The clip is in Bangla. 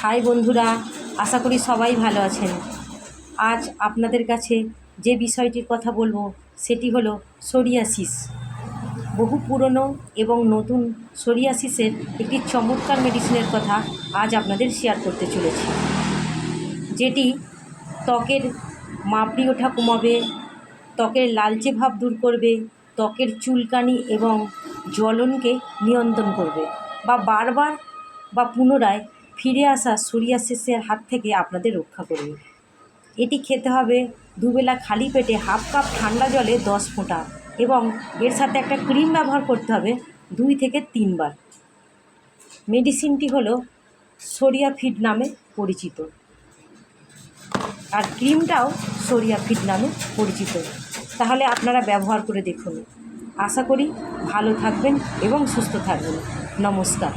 হাই বন্ধুরা, আশা করি সবাই ভালো আছেন। আজ আপনাদের কাছে যে বিষয়টির কথা বলবো সেটি হলো সোরিয়াসিস। বহু পুরনো এবং নতুন সোরিয়াসিসের একটি চমৎকার মেডিসিনের কথা আজ আপনাদের শেয়ার করতে চলেছি, যেটি ত্বকের মাপড়ি ওঠা কমাবে, ত্বকের লালচে ভাব দূর করবে, ত্বকের চুলকানি এবং জ্বলনকে নিয়ন্ত্রণ করবে বা বারবার বা পুনরায় ফিরে আসা সোরিয়াসিসের হাত থেকে আপনাদের রক্ষা করবে। এটি খেতে হবে দুবেলা খালি পেটে, হাফ কাপ ঠান্ডা জলে 10 ফোঁটা, এবং এর সাথে একটা ক্রিম ব্যবহার করতে হবে 2 থেকে 3 বার। মেডিসিনটি হলো সোরিয়াফিড নামে পরিচিত, আর ক্রিমটাও সোরিয়াফিড নামে পরিচিত। তাহলে আপনারা ব্যবহার করে দেখুন। আশা করি ভালো থাকবেন এবং সুস্থ থাকবেন। নমস্কার।